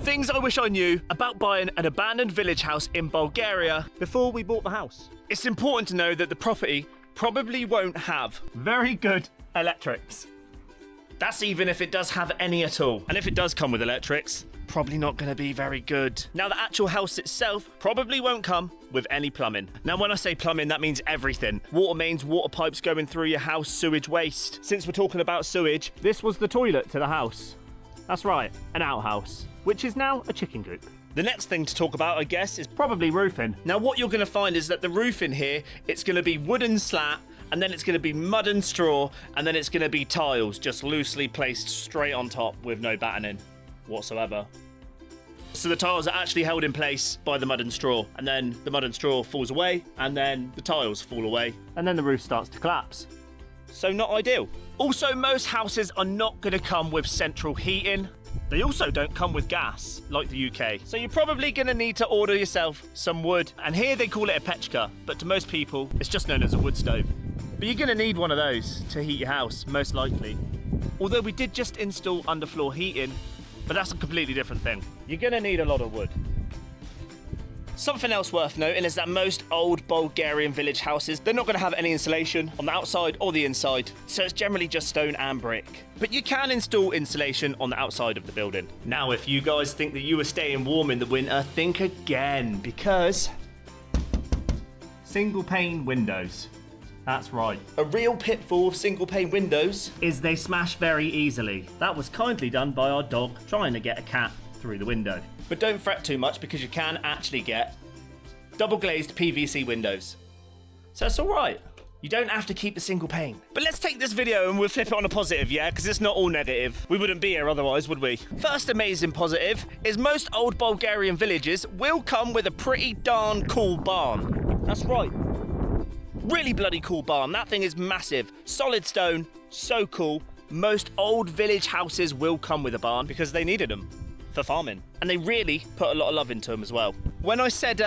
Things I wish I knew about buying an abandoned village house in Bulgaria. Before we bought the house. It's important to know that the property probably won't have Very good electrics. That's even if it does have any at all. And if it does come with electrics, probably not going to be very good. Now, the actual house itself probably won't come with any plumbing. Now, when I say plumbing, that means everything. Water mains, water pipes going through your house, sewage waste. Since we're talking about sewage, This was the toilet to the house. That's right, an outhouse, which is now a chicken coop. the next thing to talk about, I guess, is Probably roofing. now what you're going to find is that the roof in here, it's going to be wooden slat, and then it's going to be mud and straw, and then it's going to be tiles just loosely placed straight on top with no battening whatsoever. So the tiles are actually held in place by the mud and straw, and then the mud and straw falls away, and then the tiles fall away. And then the roof starts to collapse. So not ideal. Also, most houses are not going to come with central heating. They also don't come with gas, like the UK. So you're probably going to need to order yourself some wood. And here they call it a pechka, but to most people, it's just known as a wood stove. But you're going to need one of those to heat your house, most likely. Although we did just install underfloor heating, but that's a completely different thing. You're going to need a lot of wood. Something else worth noting is that most old Bulgarian village houses, they're not going to have any insulation on the outside or the inside, so it's generally just stone and brick. But you can install insulation on the outside of the building. Now, if you guys think that you are staying warm in the winter, think again, because Single pane windows. That's right. a real pitfall of single pane windows. Is they smash very easily. That was kindly done by our dog trying to get a cat through the window. But don't fret too much because you can actually get double glazed PVC windows. So it's all right. You don't have to keep the single pane. But let's take this video and we'll flip it on a positive, yeah? Because it's not all negative. We wouldn't be here otherwise, would we? First amazing positive is most old Bulgarian villages will come with a pretty darn cool barn. That's right. Really bloody cool barn. That thing is massive. Solid stone. So cool. Most old village houses will come with a barn because they needed them for farming. And they really put a lot of love into them as well. When I said,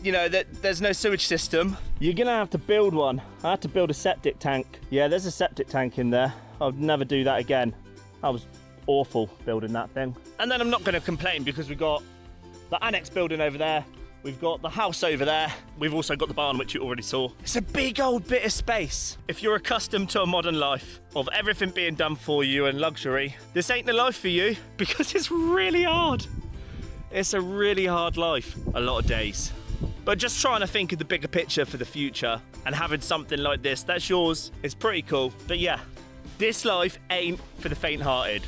you know, that there's no sewage system, You're gonna have to build one. I had to build a septic tank. Yeah, there's a septic tank in there. I'll never do that again. That was awful building that thing. and then I'm not going to complain because we've got the annex building over there. We've got the house over there. We've also got the barn, which you already saw. It's a big old bit of space. If you're accustomed to a modern life of everything being done for you and luxury, this ain't the life for you because it's really hard. It's a really hard life, a lot of days. But just trying to think of the bigger picture for the future and having something like this that's yours is pretty cool. But yeah, this life ain't for the faint-hearted.